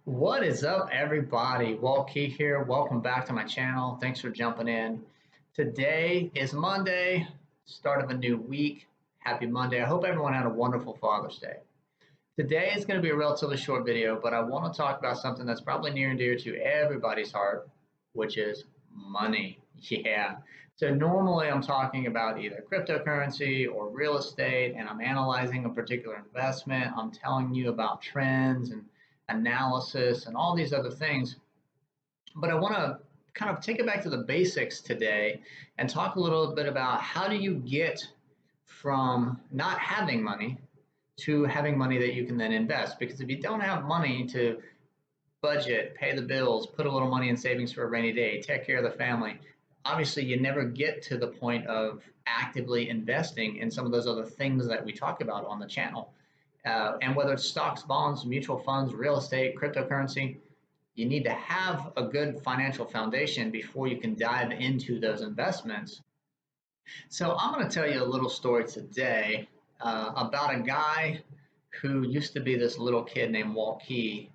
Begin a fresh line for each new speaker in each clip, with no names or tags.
What is up, everybody? Walt Key here. Welcome back to my channel. Thanks for jumping in. Today is Monday, start of a new week. Happy Monday. I hope everyone had a wonderful Father's Day. Today is going to be a relatively short video, but I want to talk about something that's probably near and dear to everybody's heart, which is money. Yeah. So normally I'm talking about either cryptocurrency or real estate, and I'm analyzing a particular investment. I'm telling you about trends and analysis and all these other things. But I want to kind of take it back to the basics today and talk a little bit about how do you get from not having money to having money that you can then invest. Because if you don't have money to budget, pay the bills, put a little money in savings for a rainy day, take care of the family, obviously you never get to the point of actively investing in some of those other things that we talk about on the channel. And whether it's stocks, bonds, mutual funds, real estate, cryptocurrency, you need to have a good financial foundation before you can dive into those investments. So I'm going to tell you a little story today about a guy who used to be this little kid named Walt Key,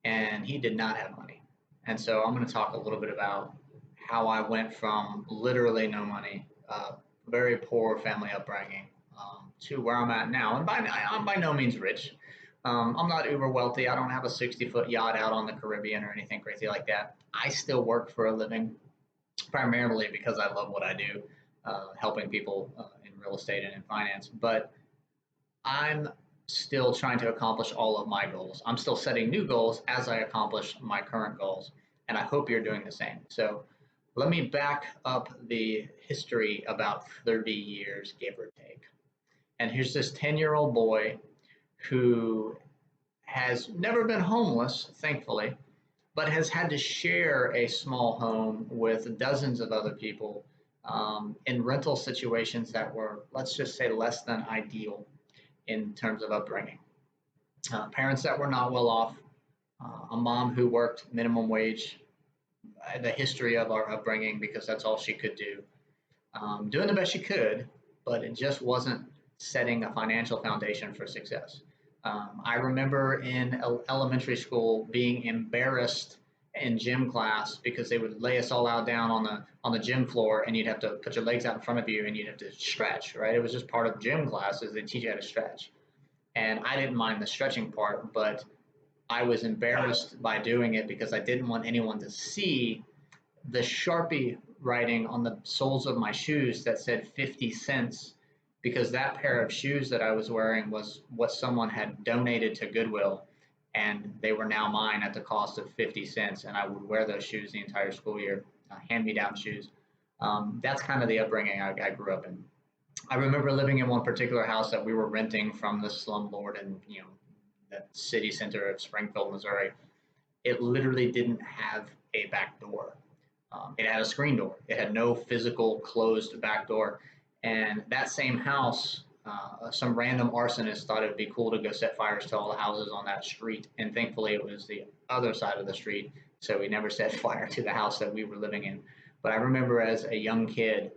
and he did not have money. And so I'm going to talk a little bit about how I went from literally no money, very poor family upbringing, to where I'm at now. And I'm by no means rich. I'm not uber wealthy. I don't have a 60-foot yacht out on the Caribbean or anything crazy like that. I still work for a living, primarily because I love what I do, helping people in real estate and in finance. But I'm still trying to accomplish all of my goals. I'm still setting new goals as I accomplish my current goals. And I hope you're doing the same. So let me back up the history about 30 years, give or take. And here's this 10-year-old boy who has never been homeless, thankfully, but has had to share a small home with dozens of other people in rental situations that were, let's just say, less than ideal in terms of upbringing. Parents that were not well off, a mom who worked minimum wage, the history of our upbringing because that's all she could do, doing the best she could, but it just wasn't setting a financial foundation for success. I remember in elementary school being embarrassed in gym class because they would lay us all out down on the gym floor, and you'd have to put your legs out in front of you and you'd have to stretch. Right? It was just part of gym classes. They teach you how to stretch, and I didn't mind the stretching part, but I was embarrassed by doing it because I didn't want anyone to see the Sharpie writing on the soles of my shoes that said 50 cents, because that pair of shoes that I was wearing was what someone had donated to Goodwill, and they were now mine at the cost of 50 cents. And I would wear those shoes the entire school year, hand me down shoes. That's kind of the upbringing I grew up in. I remember living in one particular house that we were renting from the slumlord in the city center of Springfield, Missouri. It literally didn't have a back door. It had a screen door. It had no physical closed back door. And that same house, some random arsonist thought it would be cool to go set fires to all the houses on that street. And thankfully, it was the other side of the street. So we never set fire to the house that we were living in. But I remember as a young kid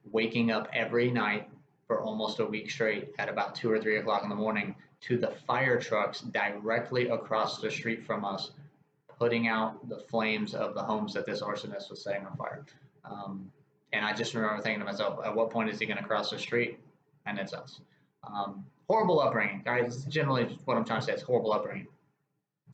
waking up every night for almost a week straight at about 2 or 3 o'clock in the morning to the fire trucks directly across the street from us, putting out the flames of the homes that this arsonist was setting on fire. And I just remember thinking to myself, at what point is he going to cross the street? And it's us. Horrible upbringing, guys. Generally, what I'm trying to say is horrible upbringing.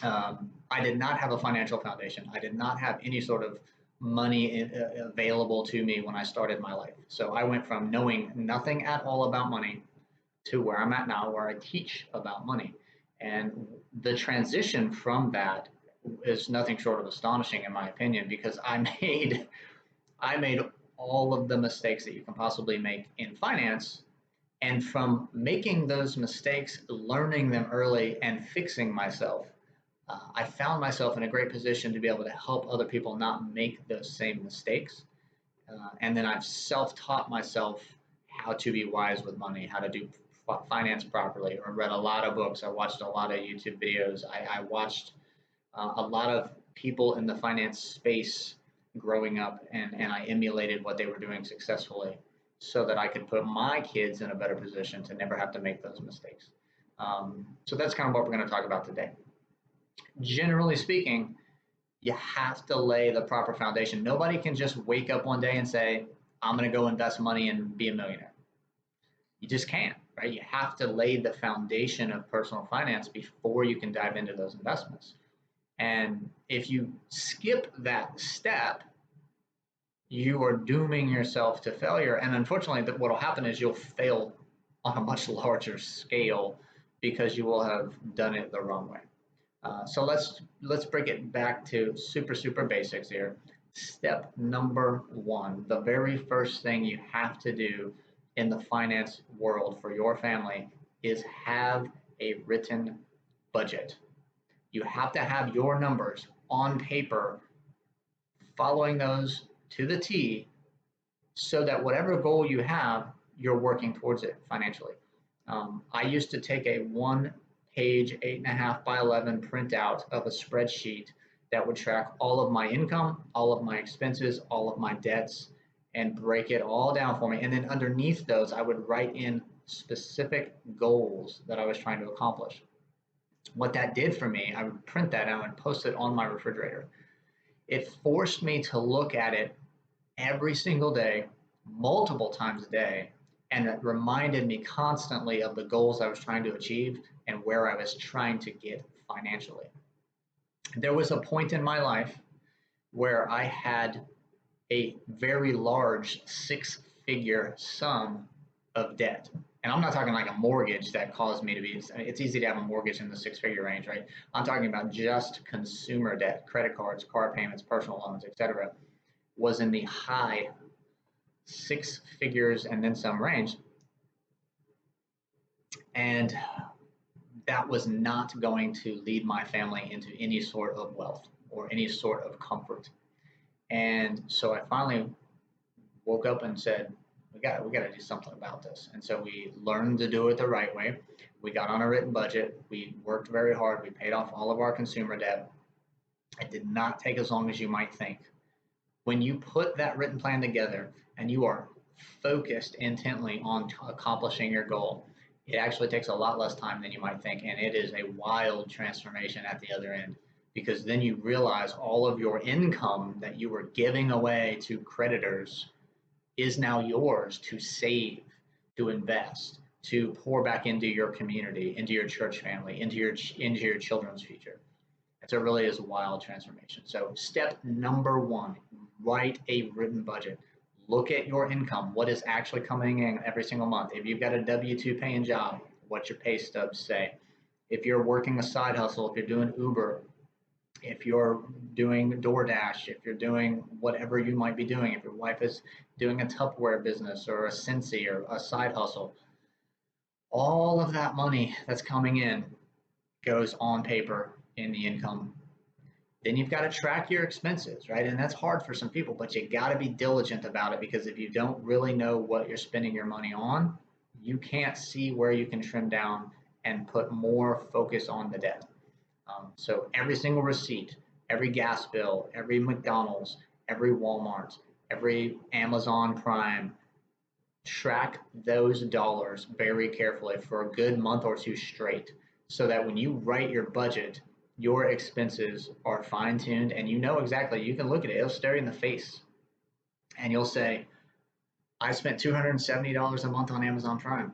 I did not have a financial foundation. I did not have any sort of money available to me when I started my life. So I went from knowing nothing at all about money to where I'm at now, where I teach about money. And the transition from that is nothing short of astonishing, in my opinion, because I made all of the mistakes that you can possibly make in finance. And from making those mistakes, learning them early, and fixing myself, I found myself in a great position to be able to help other people not make those same mistakes. And then I've self taught myself how to be wise with money, how to do finance properly. I read a lot of books. I watched a lot of YouTube videos. I watched a lot of people in the finance space growing up, and I emulated what they were doing successfully so that I could put my kids in a better position to never have to make those mistakes. So that's kind of what we're going to talk about today. Generally speaking, you have to lay the proper foundation. Nobody can just wake up one day and say, I'm going to go invest money and be a millionaire. You just can't, right? You have to lay the foundation of personal finance before you can dive into those investments. And if you skip that step, you are dooming yourself to failure. And unfortunately, what will happen is you'll fail on a much larger scale because you will have done it the wrong way. So let's break it back to super basics here. Step number one, the very first thing you have to do in the finance world for your family is have a written budget. You have to have your numbers on paper, following those to the T, so that whatever goal you have, you're working towards it financially. I used to take a 1 page, 8.5 by 11 printout of a spreadsheet that would track all of my income, all of my expenses, all of my debts, and break it all down for me. And then underneath those, I would write in specific goals that I was trying to accomplish. What that did for me, I would print that and I would post it on my refrigerator. It forced me to look at it every single day, multiple times a day, and it reminded me constantly of the goals I was trying to achieve and where I was trying to get financially. There was a point in my life where I had a very large 6 figure sum of debt. And I'm not talking like a mortgage that caused me to be, it's easy to have a mortgage in the 6 figure range, right? I'm talking about just consumer debt, credit cards, car payments, personal loans, etc., was in the high 6 figures and then some range. And that was not going to lead my family into any sort of wealth or any sort of comfort. And so I finally woke up and said, we got to do something about this. And so we learned to do it the right way. We got on a written budget. We worked very hard. We paid off all of our consumer debt. It did not take as long as you might think. When you put that written plan together and you are focused intently on accomplishing your goal, it actually takes a lot less time than you might think. And it is a wild transformation at the other end, because then you realize all of your income that you were giving away to creditors is now yours to save, to invest, to pour back into your community, into your church family, into your children's future. So it really is a wild transformation. So step number one, write a written budget. Look at your income, what is actually coming in every single month. If you've got a W-2 paying job, what's your pay stubs say? If you're working a side hustle, if you're doing Uber, if you're doing DoorDash, if you're doing whatever you might be doing, if your wife is doing a Tupperware business or a Scentsy or a side hustle, all of that money that's coming in goes on paper in the income. Then you've got to track your expenses, right? And that's hard for some people, but you got to be diligent about it, because if you don't really know what you're spending your money on, you can't see where you can trim down and put more focus on the debt. So every single receipt, every gas bill, every McDonald's, every Walmart, every Amazon Prime, track those dollars very carefully for a good month or two straight, so that when you write your budget, your expenses are fine tuned and you know exactly, you can look at it, it'll stare you in the face. And you'll say, I spent $270 a month on Amazon Prime.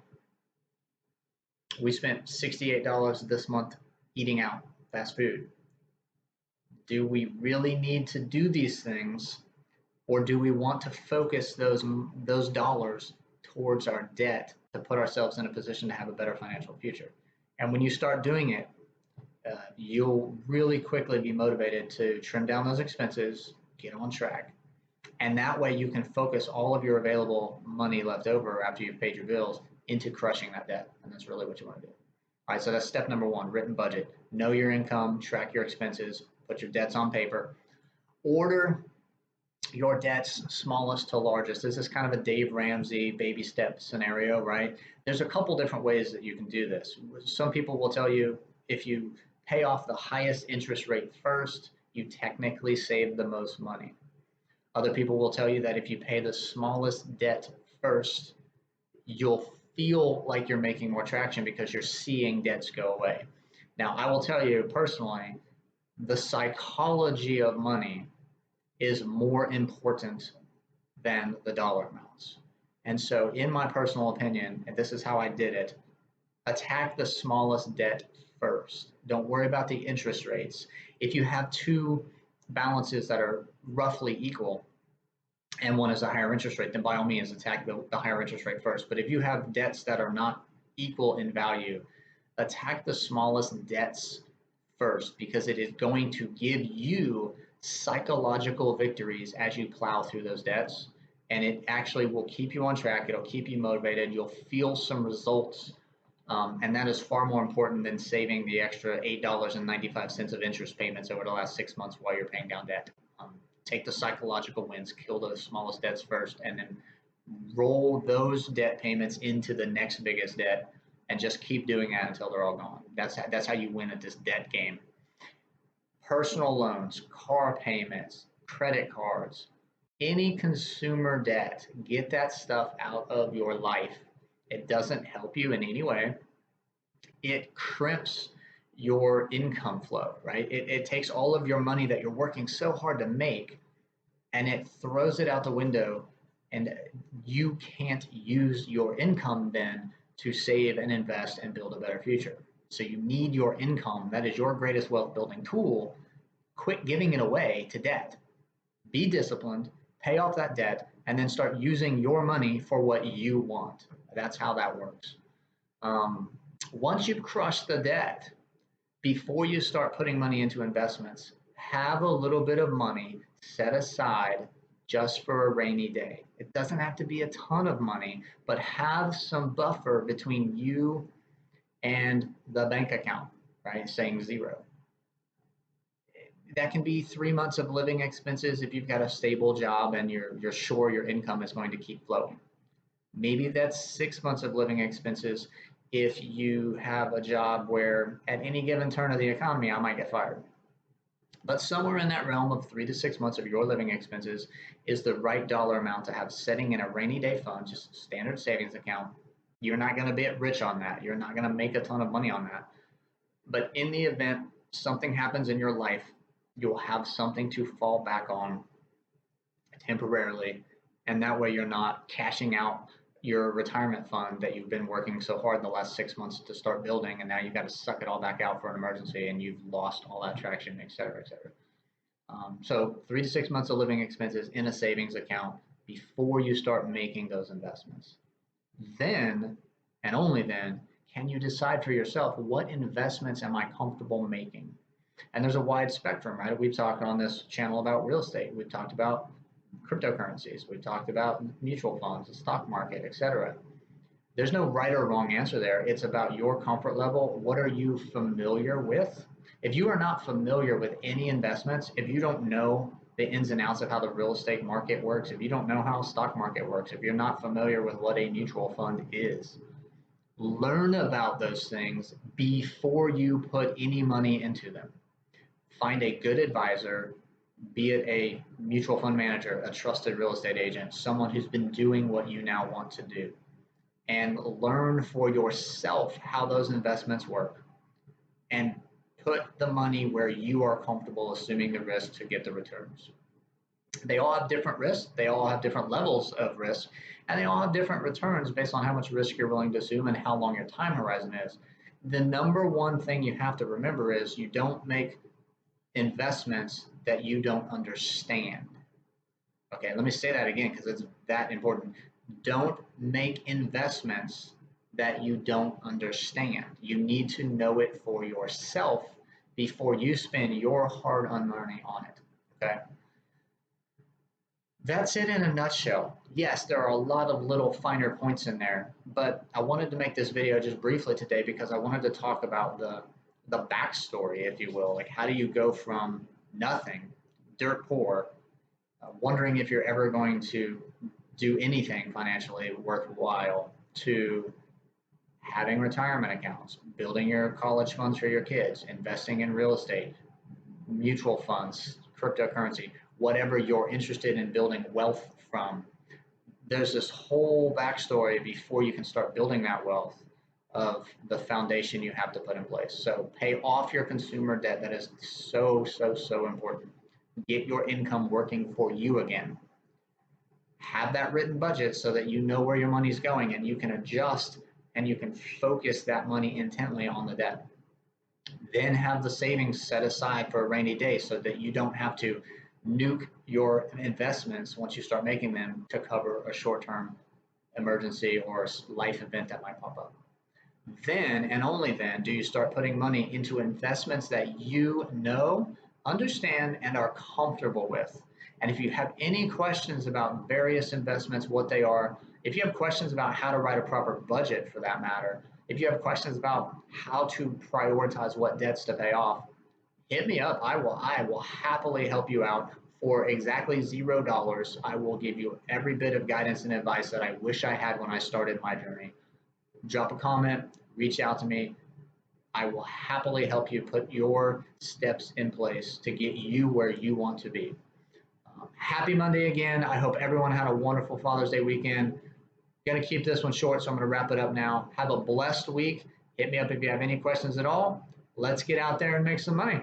We spent $68 this month eating out, fast food. Do we really need to do these things, or do we want to focus those dollars towards our debt to put ourselves in a position to have a better financial future? And when you start doing it, you'll really quickly be motivated to trim down those expenses, get on track, and that way you can focus all of your available money left over after you've paid your bills into crushing that debt. And that's really what you want to do. All right, so that's step number one, written budget. Know your income, track your expenses, put your debts on paper. Order your debts smallest to largest. This is kind of a Dave Ramsey baby step scenario, right? There's a couple different ways that you can do this. Some people will tell you if you pay off the highest interest rate first, you technically save the most money. Other people will tell you that if you pay the smallest debt first, you'll feel like you're making more traction because you're seeing debts go away. Now, I will tell you personally, The psychology of money is more important than the dollar amounts. And so, in my personal opinion, and this is how I did it, attack the smallest debt first. Don't worry about the interest rates. If you have two balances that are roughly equal and one is a higher interest rate, then by all means attack the higher interest rate first. But if you have debts that are not equal in value, attack the smallest debts first because it is going to give you psychological victories as you plow through those debts. And it actually will keep you on track. It'll keep you motivated. You'll feel some results. And that is far more important than saving the extra $8.95 of interest payments over the last 6 months while you're paying down debt. Take the psychological wins, kill those smallest debts first, and then roll those debt payments into the next biggest debt and just keep doing that until they're all gone. That's how you win at this debt game. Personal loans, car payments, credit cards, any consumer debt, get that stuff out of your life. It doesn't help you in any way. It crimps your income flow, right? It takes all of your money that you're working so hard to make and it throws it out the window, and you can't use your income then to save and invest and build a better future. So you need your income. That is your greatest wealth building tool. Quit giving it away to debt. Be disciplined, pay off that debt, and then start using your money for what you want. That's how that works. Once you've crushed the debt, before you start putting money into investments, have a little bit of money set aside just for a rainy day. It doesn't have to be a ton of money, but have some buffer between you and the bank account, right? Saying zero. That can be 3 months of living expenses if you've got a stable job and you're sure your income is going to keep flowing. Maybe that's 6 months of living expenses if you have a job where at any given turn of the economy, I might get fired. But somewhere in that realm of 3 to 6 months of your living expenses is the right dollar amount to have sitting in a rainy day fund, just standard savings account. You're not going to get rich on that. You're not going to make a ton of money on that. But in the event something happens in your life, you'll have something to fall back on temporarily. And that way you're not cashing out your retirement fund that you've been working so hard in the last 6 months to start building, and now you've got to suck it all back out for an emergency, and you've lost all that traction, et cetera, et cetera. So 3 to 6 months of living expenses in a savings account before you start making those investments. Then, and only then, can you decide for yourself what investments am I comfortable making? And there's a wide spectrum, right? We've talked on this channel about real estate. We've talked about cryptocurrencies. We've talked about mutual funds, the stock market, etc. There's no right or wrong answer there. It's about your comfort level. What are you familiar with? If you are not familiar with any investments, if you don't know the ins and outs of how the real estate market works, if you don't know how stock market works, if you're not familiar with what a mutual fund is, learn about those things before you put any money into them. Find a good advisor, be it a mutual fund manager, a trusted real estate agent, someone who's been doing what you now want to do, and learn for yourself how those investments work and put the money where you are comfortable assuming the risk to get the returns. They all have different risks, they all have different levels of risk, and they all have different returns based on how much risk you're willing to assume and how long your time horizon is. The number one thing you have to remember is you don't make investments that you don't understand. Okay, let me say that again because it's that important. Don't make investments that you don't understand. You need to know it for yourself before you spend your hard-earned money on it. Okay? That's it in a nutshell. Yes, there are a lot of little finer points in there, but I wanted to make this video just briefly today because I wanted to talk about the backstory, if you will. Like, how do you go from nothing, dirt poor, wondering if you're ever going to do anything financially worthwhile, to having retirement accounts, building your college funds for your kids, investing in real estate, mutual funds, cryptocurrency, whatever you're interested in building wealth from. There's this whole backstory before you can start building that wealth. of the foundation you have to put in place. So pay off your consumer debt. That is so, so, so important. Get your income working for you again. Have that written budget so that you know where your money's going and you can adjust and you can focus that money intently on the debt. Then have the savings set aside for a rainy day so that you don't have to nuke your investments once you start making them to cover a short-term emergency or life event that might pop up. Then and only then do you start putting money into investments that you know, understand, and are comfortable with. And if you have any questions about various investments, what they are, if you have questions about how to write a proper budget for that matter, if you have questions about how to prioritize what debts to pay off, hit me up. I will happily help you out for exactly $0. I will give you every bit of guidance and advice that I wish I had when I started my journey. Drop a comment, reach out to me. I will happily help you put your steps in place to get you where you want to be. Happy Monday again. I hope everyone had a wonderful Father's Day weekend. Going to keep this one short, so I'm going to wrap it up now. Have a blessed week. Hit me up if you have any questions at all. Let's get out there and make some money.